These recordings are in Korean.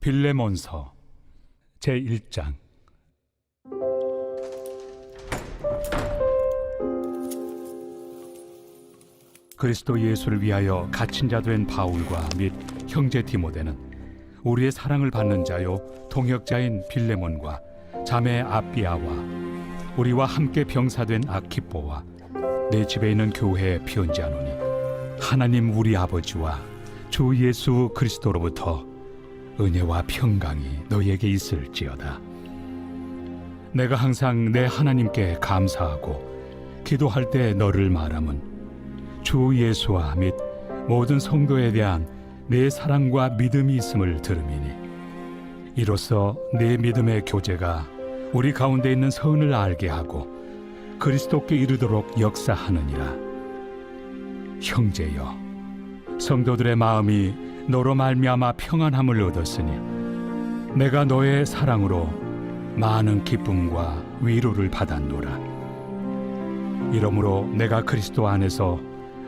빌레몬서 제1장. 그리스도 예수를 위하여 갇힌 자 된 바울과 및 형제 디모데는 우리의 사랑을 받는 자요 동역자인 빌레몬과 자매 아비아와 우리와 함께 병사된 아키뽀와 내 집에 있는 교회에 편지하노니, 하나님 우리 아버지와 주 예수 그리스도로부터 은혜와 평강이 너희에게 있을지어다. 내가 항상 내 하나님께 감사하고 기도할 때 너를 말함은 주 예수와 및 모든 성도에 대한 내 사랑과 믿음이 있음을 들음이니, 이로써 내 믿음의 교제가 우리 가운데 있는 선을 알게 하고 그리스도께 이르도록 역사하느니라. 형제여, 성도들의 마음이 너로 말미암아 평안함을 얻었으니 내가 너의 사랑으로 많은 기쁨과 위로를 받았노라. 이러므로 내가 그리스도 안에서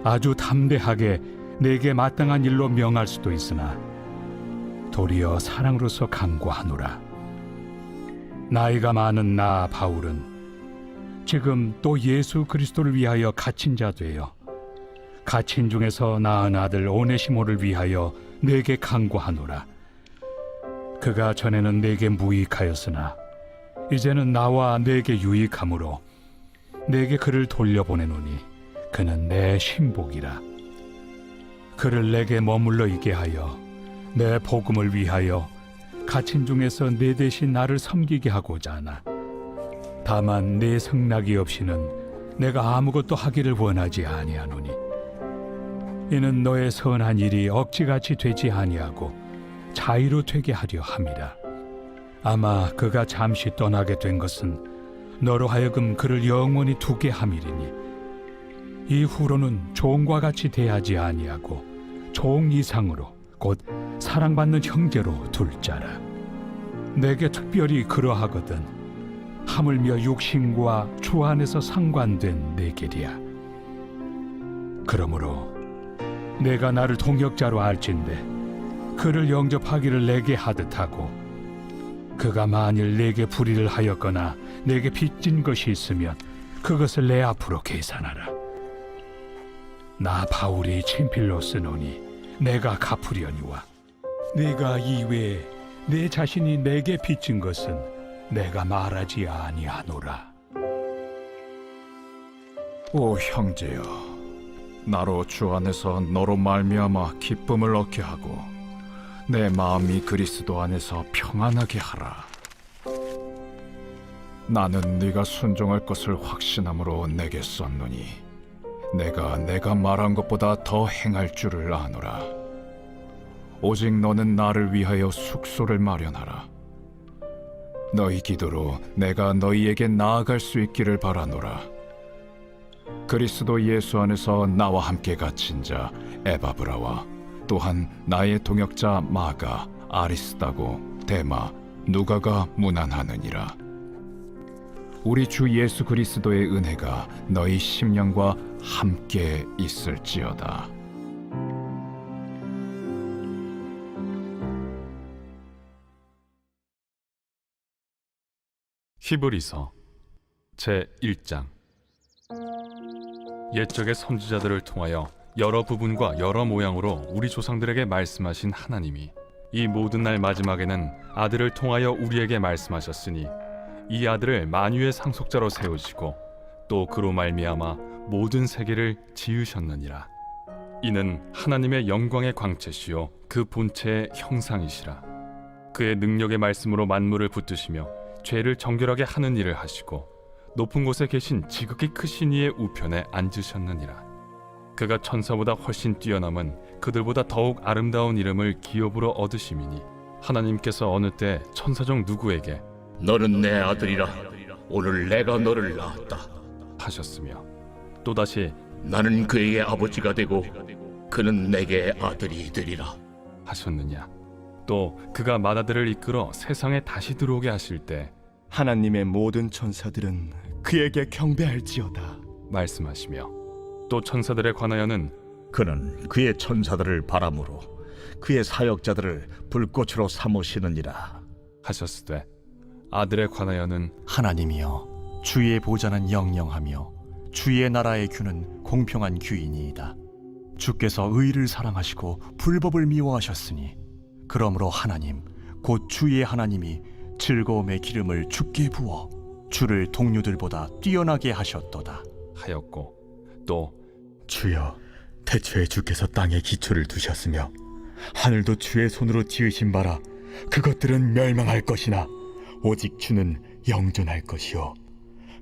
아주 담대하게 내게 마땅한 일로 명할 수도 있으나 도리어 사랑으로서 간구하노라. 나이가 많은 나 바울은 지금 또 예수 그리스도를 위하여 갇힌 자 되어 갇힌 중에서 낳은 아들 오네시모를 위하여 내게 간구하노라. 그가 전에는 내게 무익하였으나 이제는 나와 내게 유익함으로 내게 그를 돌려보내노니 그는 내 신복이라. 그를 내게 머물러 있게 하여 내 복음을 위하여 갇힌 중에서 내 대신 나를 섬기게 하고자 하나, 다만 내 승낙이 없이는 내가 아무것도 하기를 원하지 아니하노니, 이는 너의 선한 일이 억지같이 되지 아니하고 자의로 되게 하려 함이라. 아마 그가 잠시 떠나게 된 것은 너로 하여금 그를 영원히 두게 함이리니, 이후로는 종과 같이 대하지 아니하고 종 이상으로 곧 사랑받는 형제로 둘 자라. 내게 특별히 그러하거든 하물며 육신과 주 안에서 상관된 내 길이야. 그러므로 내가 나를 동역자로 알진대 그를 영접하기를 내게 하듯 하고, 그가 만일 내게 불의를 하였거나 내게 빚진 것이 있으면 그것을 내 앞으로 계산하라. 나 바울이 친필로 쓰노니 내가 갚으려니와, 네가 이외에 내 자신이 내게 빚진 것은 내가 말하지 아니하노라. 오 형제여, 나로 주 안에서 너로 말미암아 기쁨을 얻게 하고 내 마음이 그리스도 안에서 평안하게 하라. 나는 네가 순종할 것을 확신함으로 내게 썼노니 내가 말한 것보다 더 행할 줄을 아노라. 오직 너는 나를 위하여 숙소를 마련하라. 너희 기도로 내가 너희에게 나아갈 수 있기를 바라노라. 그리스도 예수 안에서 나와 함께 갇힌 자 에바브라와 또한 나의 동역자 마가, 아리스다고, 데마, 누가가 문안하느니라. 우리 주 예수 그리스도의 은혜가 너희 심령과 함께 있을지어다. 히브리서 제1장. 옛적의 선지자들을 통하여 여러 부분과 여러 모양으로 우리 조상들에게 말씀하신 하나님이 이 모든 날 마지막에는 아들을 통하여 우리에게 말씀하셨으니, 이 아들을 만유의 상속자로 세우시고 또 그로 말미암아 모든 세계를 지으셨느니라. 이는 하나님의 영광의 광채시요 그 본체의 형상이시라. 그의 능력의 말씀으로 만물을 붙드시며 죄를 정결하게 하는 일을 하시고 높은 곳에 계신 지극히 크신 이의 우편에 앉으셨느니라. 그가 천사보다 훨씬 뛰어남은 그들보다 더욱 아름다운 이름을 기업으로 얻으심이니, 하나님께서 어느 때 천사 중 누구에게 너는 내 아들이라, 오늘 내가 너를 낳았다 하셨으며, 또다시 나는 그에게 아버지가 되고 그는 내게 아들이 되리라 하셨느냐. 또 그가 맏아들을 이끌어 세상에 다시 들어오게 하실 때 하나님의 모든 천사들은 그에게 경배할지어다 말씀하시며, 또 천사들에 관하여는 그는 그의 천사들을 바람으로 그의 사역자들을 불꽃으로 삼으시느니라. 하셨으되 아들에 관하여는 하나님이여, 주의 보좌는 영영하며 주의 나라의 규는 공평한 규이니이다. 주께서 의를 사랑하시고 불법을 미워하셨으니 그러므로 하나님 곧 주의 하나님이 즐거움의 기름을 주께 부어 주를 동료들보다 뛰어나게 하셨도다. 하였고 또 주여, 태초에 주께서 땅에 기초를 두셨으며 하늘도 주의 손으로 지으신 바라. 그것들은 멸망할 것이나 오직 주는 영존할 것이요,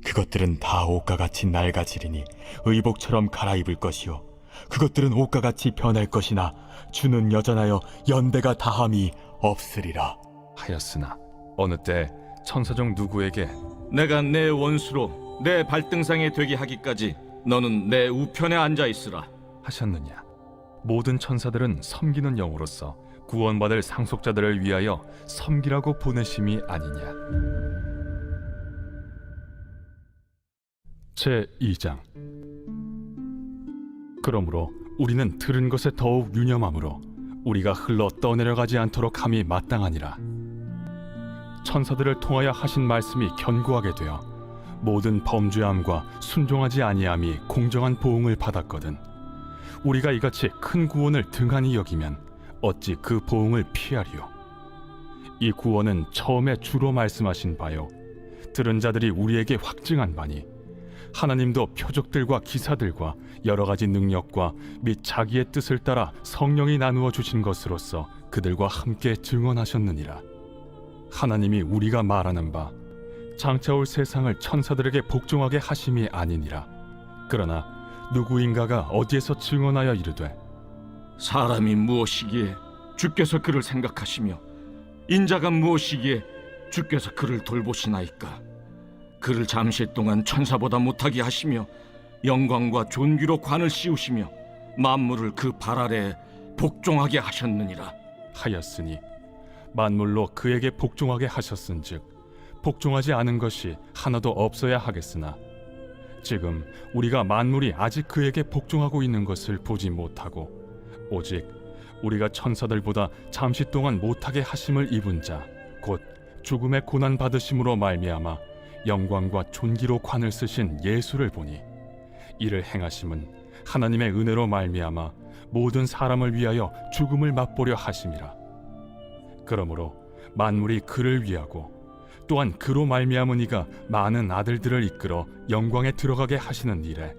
그것들은 다 옷과 같이 낡아지리니 의복처럼 갈아입을 것이요, 그것들은 옷과 같이 변할 것이나 주는 여전하여 연대가 다함이 없으리라. 하였으나 어느 때 천사 중 누구에게 내가 내 원수로 내 발등상에 되게 하기까지 너는 내 우편에 앉아 있으라. 하셨느냐? 모든 천사들은 섬기는 영으로서 구원받을 상속자들을 위하여 섬기라고 보내심이 아니냐. 제2장. 그러므로 우리는 들은 것에 더욱 유념함으로 우리가 흘러 떠내려가지 않도록 함이 마땅하니라. 천사들을 통하여 하신 말씀이 견고하게 되어 모든 범죄함과 순종하지 아니함이 공정한 보응을 받았거든. 우리가 이같이 큰 구원을 등한히 여기면 어찌 그 보응을 피하리요. 이 구원은 처음에 주로 말씀하신 바요, 들은 자들이 우리에게 확증한 바니 하나님도 표적들과 기사들과 여러 가지 능력과 및 자기의 뜻을 따라 성령이 나누어 주신 것으로서 그들과 함께 증언하셨느니라. 하나님이 우리가 말하는 바 장차 올 세상을 천사들에게 복종하게 하심이 아니니라. 그러나 누구인가가 어디에서 증언하여 이르되 사람이 무엇이기에 주께서 그를 생각하시며 인자가 무엇이기에 주께서 그를 돌보시나이까. 그를 잠시 동안 천사보다 못하게 하시며 영광과 존귀로 관을 씌우시며 만물을 그 발 아래에 복종하게 하셨느니라. 하였으니 만물로 그에게 복종하게 하셨은즉 복종하지 않은 것이 하나도 없어야 하겠으나 지금 우리가 만물이 아직 그에게 복종하고 있는 것을 보지 못하고 오직 우리가 천사들보다 잠시 동안 못하게 하심을 입은 자 곧 죽음의 고난 받으심으로 말미암아 영광과 존귀로 관을 쓰신 예수를 보니 이를 행하심은 하나님의 은혜로 말미암아 모든 사람을 위하여 죽음을 맛보려 하심이라. 그러므로 만물이 그를 위하고 또한 그로 말미암은 이가 많은 아들들을 이끌어 영광에 들어가게 하시는 일에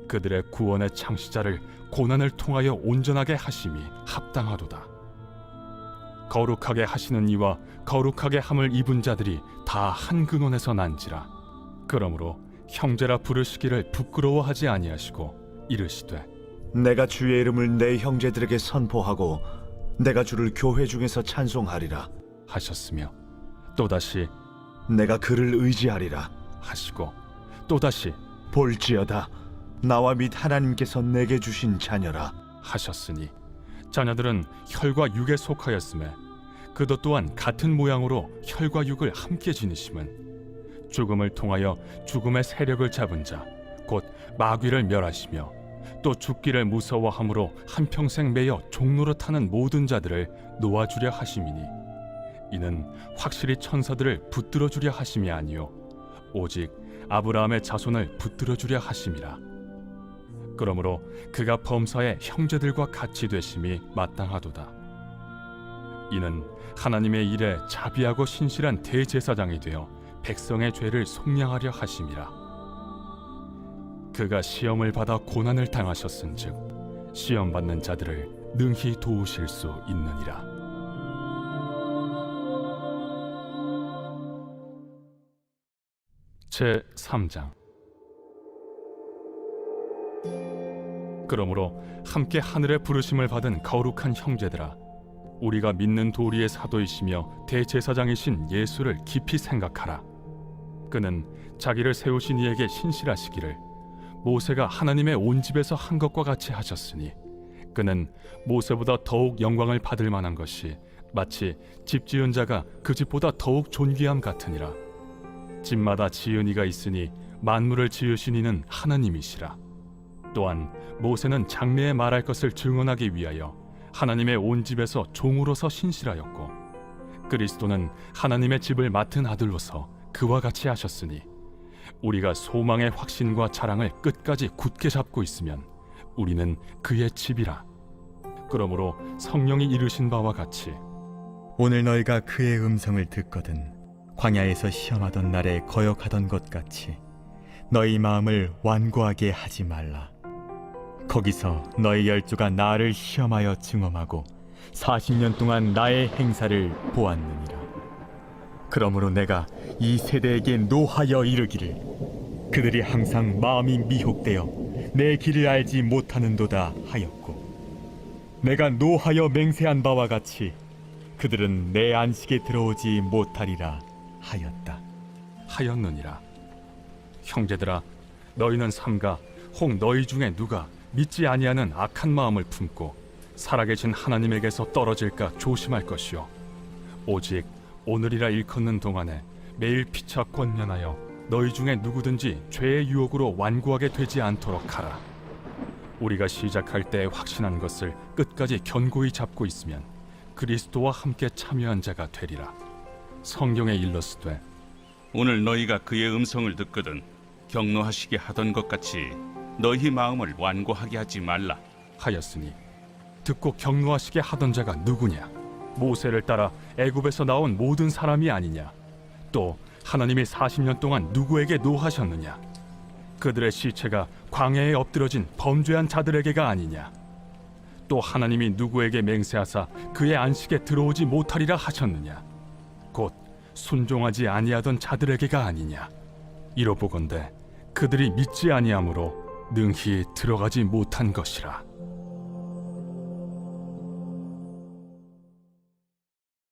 그들의 구원의 창시자를 고난을 통하여 온전하게 하심이 합당하도다. 거룩하게 하시는 이와 거룩하게 함을 입은 자들이 다 한 근원에서 난지라. 그러므로 형제라 부르시기를 부끄러워하지 아니하시고 이르시되 내가 주의 이름을 내 형제들에게 선포하고 내가 주를 교회 중에서 찬송하리라. 하셨으며 또다시 내가 그를 의지하리라. 하시고 또다시 볼지어다 나와 및 하나님께서 내게 주신 자녀라. 하셨으니 자녀들은 혈과 육에 속하였음에 그도 또한 같은 모양으로 혈과 육을 함께 지니심은 죽음을 통하여 죽음의 세력을 잡은 자 곧 마귀를 멸하시며 또 죽기를 무서워함으로 한평생 매여 종로로 타는 모든 자들을 놓아주려 하심이니 이는 확실히 천사들을 붙들어 주려 하심이 아니요 오직 아브라함의 자손을 붙들어 주려 하심이라. 그러므로 그가 범사의 형제들과 같이 되심이 마땅하도다. 이는 하나님의 일에 자비하고 신실한 대제사장이 되어 백성의 죄를 속량하려 하심이라. 그가 시험을 받아 고난을 당하셨은즉 시험 받는 자들을 능히 도우실 수 있느니라. 제 3장. 그러므로 함께 하늘의 부르심을 받은 거룩한 형제들아, 우리가 믿는 도리의 사도이시며 대제사장이신 예수를 깊이 생각하라. 그는 자기를 세우신 이에게 신실하시기를 모세가 하나님의 온 집에서 한 것과 같이 하셨으니 그는 모세보다 더욱 영광을 받을 만한 것이 마치 집 지은 자가 그 집보다 더욱 존귀함 같으니라. 집마다 지은 이가 있으니 만물을 지으신 이는 하나님이시라. 또한 모세는 장래에 말할 것을 증언하기 위하여 하나님의 온 집에서 종으로서 신실하였고 그리스도는 하나님의 집을 맡은 아들로서 그와 같이 하셨으니 우리가 소망의 확신과 자랑을 끝까지 굳게 잡고 있으면 우리는 그의 집이라. 그러므로 성령이 이르신 바와 같이 오늘 너희가 그의 음성을 듣거든 광야에서 시험하던 날에 거역하던 것 같이 너희 마음을 완고하게 하지 말라. 거기서 너희 열조가 나를 시험하여 증언하고 40년 동안 나의 행사를 보았느니라. 그러므로 내가 이 세대에게 노하여 이르기를 그들이 항상 마음이 미혹되어 내 길을 알지 못하는도다 하였고 내가 노하여 맹세한 바와 같이 그들은 내 안식에 들어오지 못하리라 하였느니라. 형제들아, 너희는 삼가 혹 너희 중에 누가 믿지 아니하는 악한 마음을 품고 살아계신 하나님에게서 떨어질까 조심할 것이요 오직 오늘이라 일컫는 동안에 매일 피차 권면하여 너희 중에 누구든지 죄의 유혹으로 완고하게 되지 않도록 하라. 우리가 시작할 때 확신한 것을 끝까지 견고히 잡고 있으면 그리스도와 함께 참여한 자가 되리라. 성경에 일렀으되 오늘 너희가 그의 음성을 듣거든 격노하시게 하던 것 같이 너희 마음을 완고하게 하지 말라 하였으니 듣고 격노하시게 하던 자가 누구냐? 모세를 따라 애굽에서 나온 모든 사람이 아니냐? 또 하나님이 40년 동안 누구에게 노하셨느냐? 그들의 시체가 광야에 엎드러진 범죄한 자들에게가 아니냐? 또 하나님이 누구에게 맹세하사 그의 안식에 들어오지 못하리라 하셨느냐? 곧 순종하지 아니하던 자들에게가 아니냐? 이로보건대 그들이 믿지 아니하므로 능히 들어가지 못한 것이라.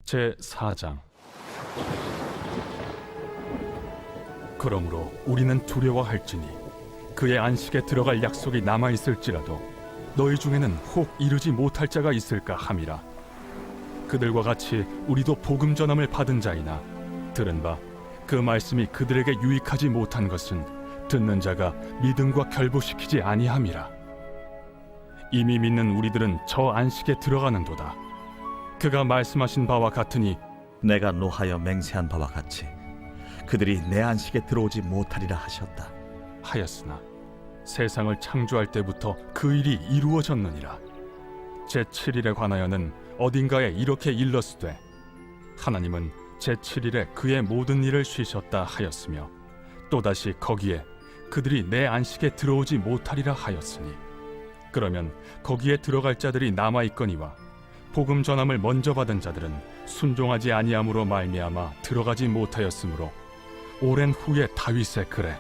제 4장. 그러므로 우리는 두려워할지니 그의 안식에 들어갈 약속이 남아 있을지라도 너희 중에는 혹 이르지 못할 자가 있을까 함이라. 그들과 같이 우리도 복음 전함을 받은 자이나 들은 바 그 말씀이 그들에게 유익하지 못한 것은 듣는 자가 믿음과 결부시키지 아니함이라. 이미 믿는 우리들은 저 안식에 들어가는도다. 그가 말씀하신 바와 같으니 내가 노하여 맹세한 바와 같이 그들이 내 안식에 들어오지 못하리라 하셨다. 하였으나 세상을 창조할 때부터 그 일이 이루어졌느니라. 제7일에 관하여는 어딘가에 이렇게 일렀으되 하나님은 제7일에 그의 모든 일을 쉬셨다 하였으며 또다시 거기에 그들이 내 안식에 들어오지 못하리라 하였으니 그러면 거기에 들어갈 자들이 남아있거니와 복음 전함을 먼저 받은 자들은 순종하지 아니함으로 말미암아 들어가지 못하였으므로 오랜 후에 다윗의 글에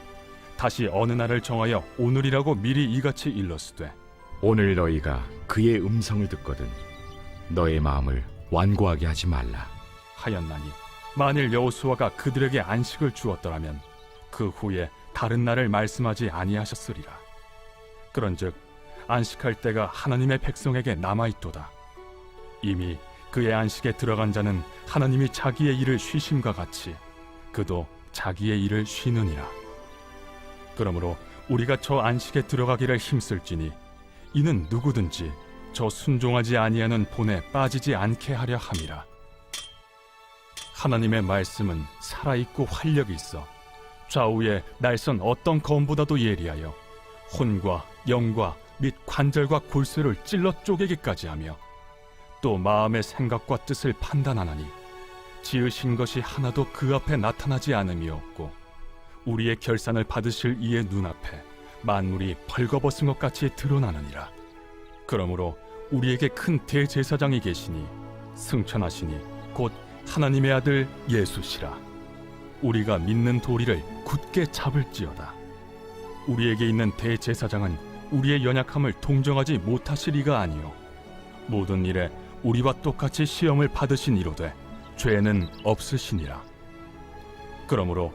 다시 어느 날을 정하여 오늘이라고 미리 이같이 일렀으되 오늘 너희가 그의 음성을 듣거든 너의 마음을 완고하게 하지 말라 하였나니 만일 여호수아가 그들에게 안식을 주었더라면 그 후에 다른 날을 말씀하지 아니하셨으리라. 그런즉 안식할 때가 하나님의 백성에게 남아있도다. 이미 그의 안식에 들어간 자는 하나님이 자기의 일을 쉬심과 같이 그도 자기의 일을 쉬느니라. 그러므로 우리가 저 안식에 들어가기를 힘쓸지니 이는 누구든지 저 순종하지 아니하는 본에 빠지지 않게 하려 함이라. 하나님의 말씀은 살아있고 활력이 있어 좌우에 날선 어떤 검보다도 예리하여 혼과 영과 및 관절과 골수를 찔러 쪼개기까지 하며 또 마음의 생각과 뜻을 판단하나니 지으신 것이 하나도 그 앞에 나타나지 않음이 없고 우리의 결산을 받으실 이의 눈앞에 만물이 벌거벗은 것 같이 드러나느니라. 그러므로 우리에게 큰 대제사장이 계시니 승천하시니 곧 하나님의 아들 예수시라. 우리가 믿는 도리를 굳게 잡을지어다. 우리에게 있는 대제사장은 우리의 연약함을 동정하지 못하실 이가 아니요 모든 일에 우리와 똑같이 시험을 받으신 이로되 죄는 없으시니라. 그러므로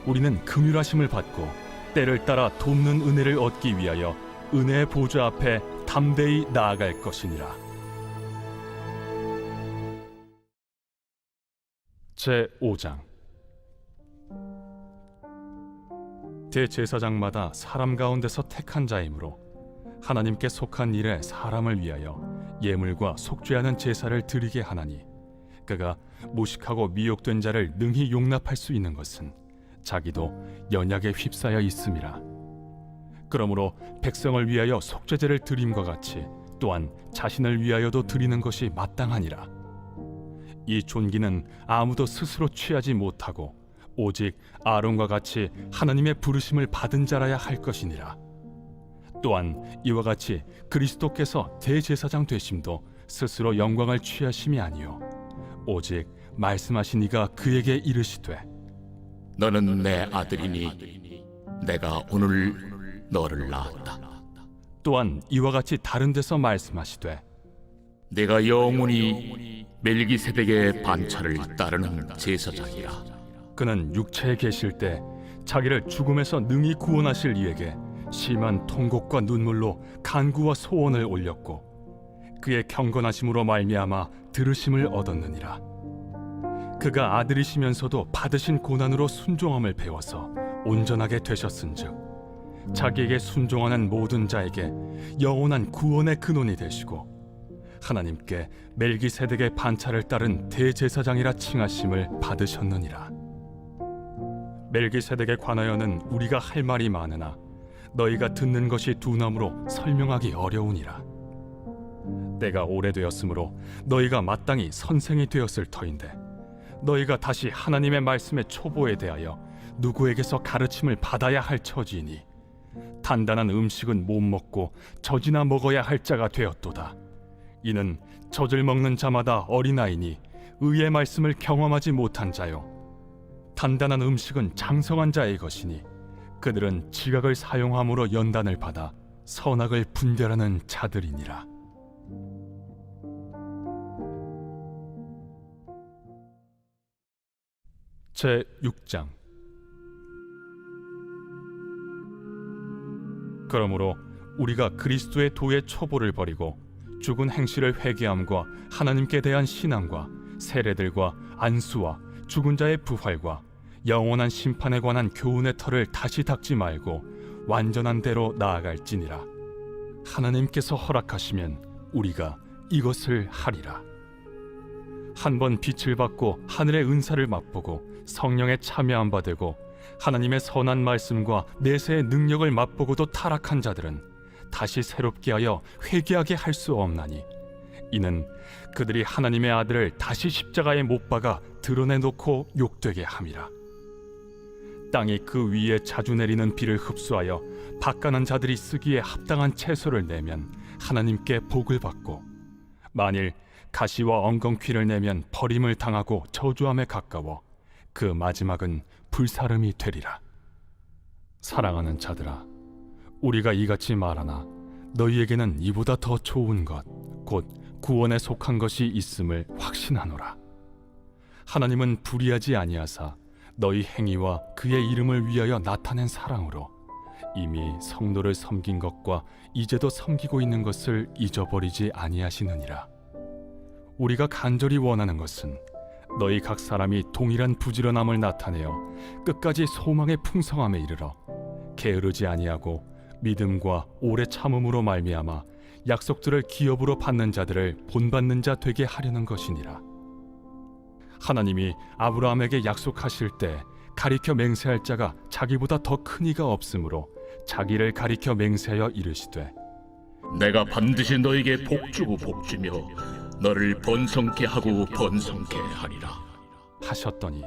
우리는 긍휼하심을 받고 때를 따라 돕는 은혜를 얻기 위하여 은혜의 보좌 앞에 담대히 나아갈 것이니라. 제5장. 대제사장마다 사람 가운데서 택한 자이므로 하나님께 속한 일에 사람을 위하여 예물과 속죄하는 제사를 드리게 하나니 그가 무식하고 미혹된 자를 능히 용납할 수 있는 것은 자기도 연약에 휩싸여 있음이라. 그러므로 백성을 위하여 속죄제를 드림과 같이 또한 자신을 위하여도 드리는 것이 마땅하니라. 이 존귀는 아무도 스스로 취하지 못하고 오직 아론과 같이 하나님의 부르심을 받은 자라야 할 것이니라. 또한 이와 같이 그리스도께서 대제사장 되심도 스스로 영광을 취하심이 아니요 오직 말씀하신 이가 그에게 이르시되 너는 내 아들이니 내가 오늘 너를 낳았다. 또한 이와 같이 다른 데서 말씀하시되 내가 영원히 멜기세덱의 반차를 따르는 제사장이라. 그는 육체에 계실 때 자기를 죽음에서 능히 구원하실 이에게 심한 통곡과 눈물로 간구와 소원을 올렸고 그의 경건하심으로 말미암아 들으심을 얻었느니라. 그가 아들이시면서도 받으신 고난으로 순종함을 배워서 온전하게 되셨은즉 자기에게 순종하는 모든 자에게 영원한 구원의 근원이 되시고 하나님께 멜기세덱의 반차를 따른 대제사장이라 칭하심을 받으셨느니라. 멜기세덱에 관하여는 우리가 할 말이 많으나 너희가 듣는 것이 두나무로 설명하기 어려우니라. 때가 오래되었으므로 너희가 마땅히 선생이 되었을 터인데 너희가 다시 하나님의 말씀의 초보에 대하여 누구에게서 가르침을 받아야 할 처지이니 단단한 음식은 못 먹고 젖이나 먹어야 할 자가 되었도다. 이는 젖을 먹는 자마다 어린아이니 의의 말씀을 경험하지 못한 자요 단단한 음식은 장성한 자의 것이니 그들은 지각을 사용함으로 연단을 받아 선악을 분별하는 자들이니라. 제 6장. 그러므로 우리가 그리스도의 도의 초보를 버리고 죽은 행실을 회개함과 하나님께 대한 신앙과 세례들과 안수와 죽은 자의 부활과 영원한 심판에 관한 교훈의 털을 다시 닦지 말고 완전한 대로 나아갈지니라. 하나님께서 허락하시면 우리가 이것을 하리라. 한번 빛을 받고 하늘의 은사를 맛보고 성령에 참여한 바 되고 하나님의 선한 말씀과 내세의 능력을 맛보고도 타락한 자들은 다시 새롭게 하여 회개하게 할 수 없나니 이는 그들이 하나님의 아들을 다시 십자가에 못 박아 드러내놓고 욕되게 함이라. 땅이 그 위에 자주 내리는 비를 흡수하여 바가난 자들이 쓰기에 합당한 채소를 내면 하나님께 복을 받고 만일 가시와 엉겅퀴를 내면 버림을 당하고 저주함에 가까워 그 마지막은 불사름이 되리라. 사랑하는 자들아, 우리가 이같이 말하나 너희에게는 이보다 더 좋은 것 곧 구원에 속한 것이 있음을 확신하노라. 하나님은 불의하지 아니하사 너희 행위와 그의 이름을 위하여 나타낸 사랑으로 이미 성도를 섬긴 것과 이제도 섬기고 있는 것을 잊어버리지 아니하시느니라. 우리가 간절히 원하는 것은 너희 각 사람이 동일한 부지런함을 나타내어 끝까지 소망의 풍성함에 이르러 게으르지 아니하고 믿음과 오래 참음으로 말미암아 약속들을 기업으로 받는 자들을 본받는 자 되게 하려는 것이니라. 하나님이 아브라함에게 약속하실 때 가리켜 맹세할 자가 자기보다 더 큰 이가 없으므로 자기를 가리켜 맹세하여 이르시되 내가 반드시 너에게 복주고 복주며 너를 번성케 하고 번성케 하리라 하셨더니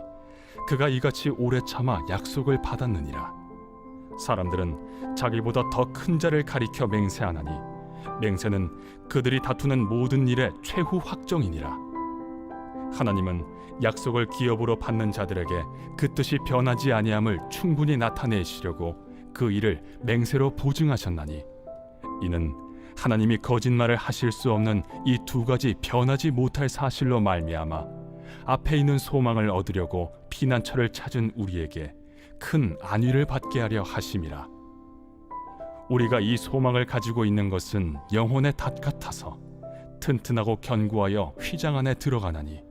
그가 이같이 오래 참아 약속을 받았느니라. 사람들은 자기보다 더 큰 자를 가리켜 맹세하나니 맹세는 그들이 다투는 모든 일의 최후 확정이니라. 하나님은 약속을 기업으로 받는 자들에게 그 뜻이 변하지 아니함을 충분히 나타내시려고 그 일을 맹세로 보증하셨나니 이는 하나님이 거짓말을 하실 수 없는 이 두 가지 변하지 못할 사실로 말미암아 앞에 있는 소망을 얻으려고 피난처를 찾은 우리에게 큰 안위를 받게 하려 하심이라. 우리가 이 소망을 가지고 있는 것은 영혼의 닷 같아서 튼튼하고 견고하여 휘장 안에 들어가나니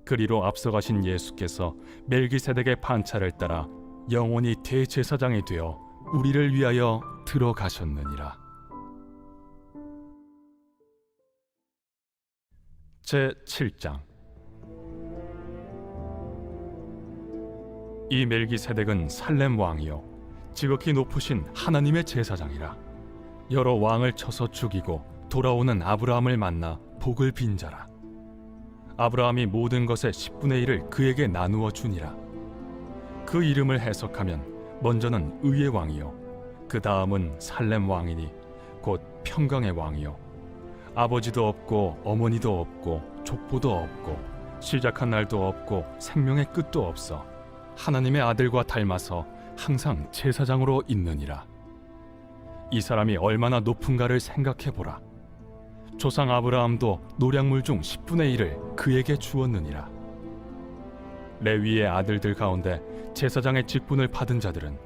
그리로 앞서가신 예수께서 멜기세덱의 반차를 따라 영원히 대제사장이 되어 우리를 위하여 들어가셨느니라. 제7장. 이 멜기세덱은 살렘 왕이요 지극히 높으신 하나님의 제사장이라. 여러 왕을 쳐서 죽이고 돌아오는 아브라함을 만나 복을 빈 자라. 아브라함이 모든 것의 10분의 1을 그에게 나누어 주니라. 그 이름을 해석하면 먼저는 의의 왕이요 그 다음은 살렘 왕이니 곧 평강의 왕이요 아버지도 없고 어머니도 없고 족보도 없고 시작한 날도 없고 생명의 끝도 없어 하나님의 아들과 닮아서 항상 제사장으로 있느니라. 이 사람이 얼마나 높은가를 생각해보라. 조상 아브라함도 노량물 중 10분의 1을 그에게 주었느니라. 레위의 아들들 가운데 제사장의 직분을 받은 자들은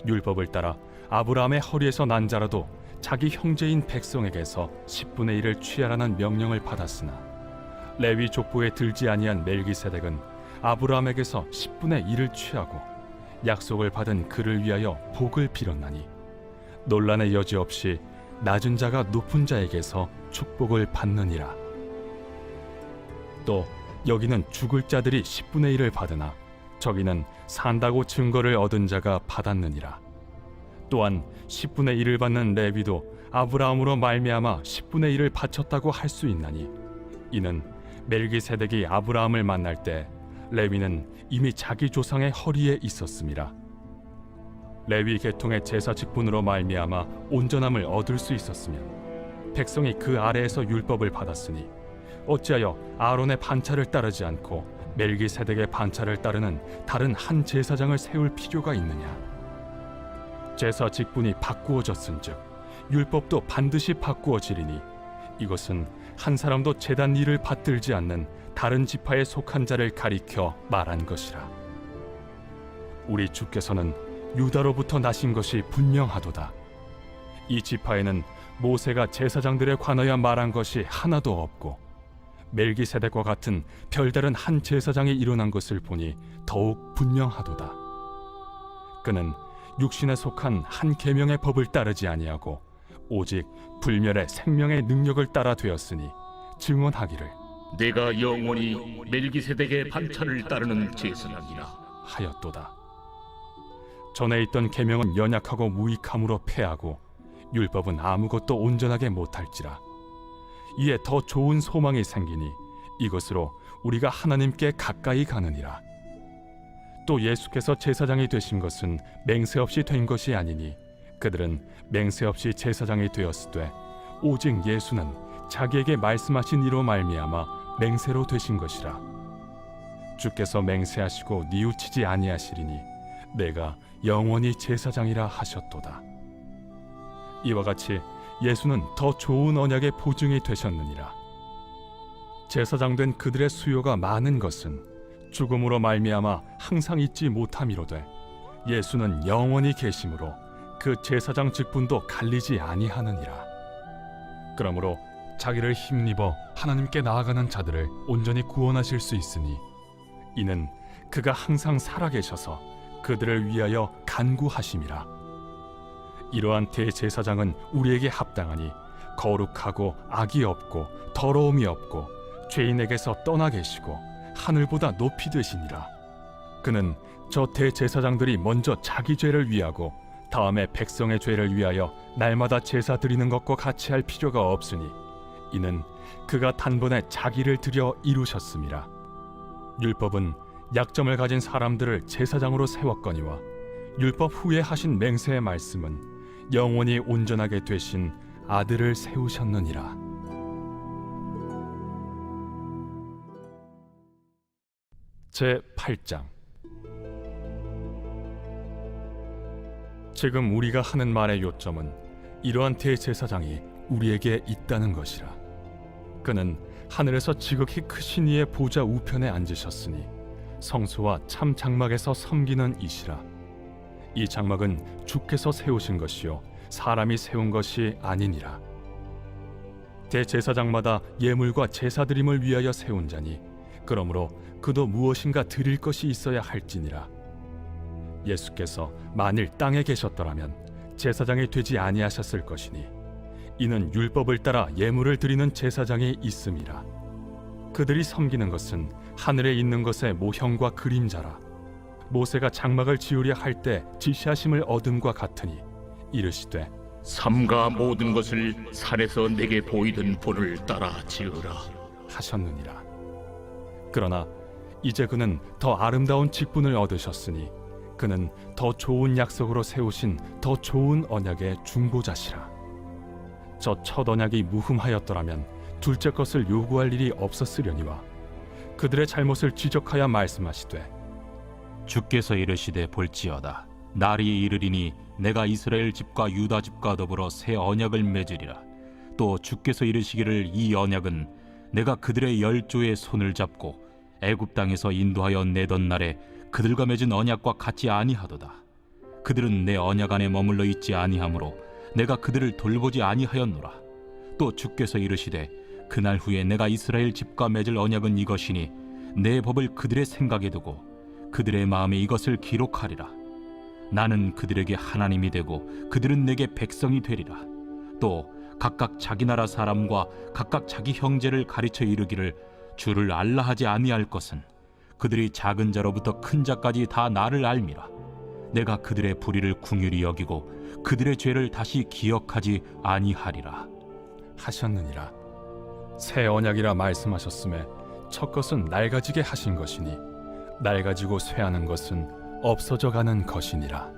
율법을 따라 아브라함의 허리에서 난 자라도 자기 형제인 백성에게서 10분의 1을 취하라는 명령을 받았으나 레위 족보에 들지 아니한 멜기세덱은 아브라함에게서 10분의 1을 취하고 약속을 받은 그를 위하여 복을 빌었나니 논란의 여지 없이 낮은 자가 높은 자에게서 축복을 받느니라. 또 여기는 죽을 자들이 10분의 1을 받으나 저기는 산다고 증거를 얻은 자가 받았느니라. 또한 10분의 1을 받는 레위도 아브라함으로 말미암아 10분의 1을 바쳤다고 할 수 있나니 이는 멜기세덱이 아브라함을 만날 때 레위는 이미 자기 조상의 허리에 있었음이라. 레위 계통의 제사 직분으로 말미암아 온전함을 얻을 수 있었으면 백성이 그 아래에서 율법을 받았으니 어찌하여 아론의 반차를 따르지 않고 멜기세덱의 반차를 따르는 다른 한 제사장을 세울 필요가 있느냐? 제사 직분이 바꾸어졌은즉 율법도 반드시 바꾸어지리니 이것은 한 사람도 제단 일을 받들지 않는 다른 지파에 속한 자를 가리켜 말한 것이라. 우리 주께서는 유다로부터 나신 것이 분명하도다. 이 지파에는 모세가 제사장들에 관하여 말한 것이 하나도 없고 멜기세덱과 같은 별다른 한 제사장이 일어난 것을 보니 더욱 분명하도다. 그는 육신에 속한 한 계명의 법을 따르지 아니하고 오직 불멸의 생명의 능력을 따라 되었으니 증언하기를 내가 영원히 멜기세덱의 반차를 따르는 제사장이라 하였도다. 전에 있던 계명은 연약하고 무익함으로 패하고 율법은 아무것도 온전하게 못할지라. 이에 더 좋은 소망이 생기니 이것으로 우리가 하나님께 가까이 가느니라. 또 예수께서 제사장이 되신 것은 맹세 없이 된 것이 아니니 그들은 맹세 없이 제사장이 되었으되 오직 예수는 자기에게 말씀하신 이로 말미암아 맹세로 되신 것이라. 주께서 맹세하시고 뉘우치지 아니하시리니 내가 영원히 제사장이라 하셨도다. 이와 같이 예수는 더 좋은 언약의 보증이 되셨느니라. 제사장 된 그들의 수요가 많은 것은 죽음으로 말미암아 항상 잊지 못함이로되 예수는 영원히 계심으로 그 제사장 직분도 갈리지 아니하느니라. 그러므로 자기를 힘입어 하나님께 나아가는 자들을 온전히 구원하실 수 있으니 이는 그가 항상 살아계셔서 그들을 위하여 간구하심이라. 이러한 대제사장은 우리에게 합당하니 거룩하고 악이 없고 더러움이 없고 죄인에게서 떠나 계시고 하늘보다 높이 되시니라. 그는 저 대제사장들이 먼저 자기 죄를 위하고 다음에 백성의 죄를 위하여 날마다 제사 드리는 것과 같이 할 필요가 없으니 이는 그가 단번에 자기를 드려 이루셨음이라. 율법은 약점을 가진 사람들을 제사장으로 세웠거니와 율법 후에 하신 맹세의 말씀은 영원히 온전하게 되신 아들을 세우셨느니라. 제8장. 지금 우리가 하는 말의 요점은 이러한 대제사장이 우리에게 있다는 것이라. 그는 하늘에서 지극히 크신 이의 보좌 우편에 앉으셨으니 성소와 참 장막에서 섬기는 이시라. 이 장막은 주께서 세우신 것이요 사람이 세운 것이 아니니라. 대제사장마다 예물과 제사드림을 위하여 세운 자니 그러므로 그도 무엇인가 드릴 것이 있어야 할지니라. 예수께서 만일 땅에 계셨더라면 제사장이 되지 아니하셨을 것이니 이는 율법을 따라 예물을 드리는 제사장이 있음이라. 그들이 섬기는 것은 하늘에 있는 것의 모형과 그림자라. 모세가 장막을 지으려 할 때 지시하심을 얻음과 같으니 이르시되 삼가 모든 것을 산에서 내게 보이던 본을 따라 지으라. 하셨느니라. 그러나 이제 그는 더 아름다운 직분을 얻으셨으니 그는 더 좋은 약속으로 세우신 더 좋은 언약의 중보자시라. 저 첫 언약이 무흠하였더라면 둘째 것을 요구할 일이 없었으려니와 그들의 잘못을 지적하여 말씀하시되 주께서 이르시되 볼지어다 날이 이르리니 내가 이스라엘 집과 유다 집과 더불어 새 언약을 맺으리라. 또 주께서 이르시기를 이 언약은 내가 그들의 열조의 손을 잡고 애굽 땅에서 인도하여 내던 날에 그들과 맺은 언약과 같지 아니하도다. 그들은 내 언약 안에 머물러 있지 아니하므로 내가 그들을 돌보지 아니하였노라. 또 주께서 이르시되 그날 후에 내가 이스라엘 집과 맺을 언약은 이것이니 내 법을 그들의 생각에 두고 그들의 마음에 이것을 기록하리라. 나는 그들에게 하나님이 되고 그들은 내게 백성이 되리라. 또 각각 자기 나라 사람과 각각 자기 형제를 가르쳐 이르기를 주를 알라 하지 아니할 것은 그들이 작은 자로부터 큰 자까지 다 나를 알미라. 내가 그들의 불의를 궁휼히 여기고 그들의 죄를 다시 기억하지 아니하리라 하셨느니라. 새 언약이라 말씀하셨음에 첫 것은 낡아지게 하신 것이니 낡아지고 쇠하는 것은 없어져 가는 것이니라.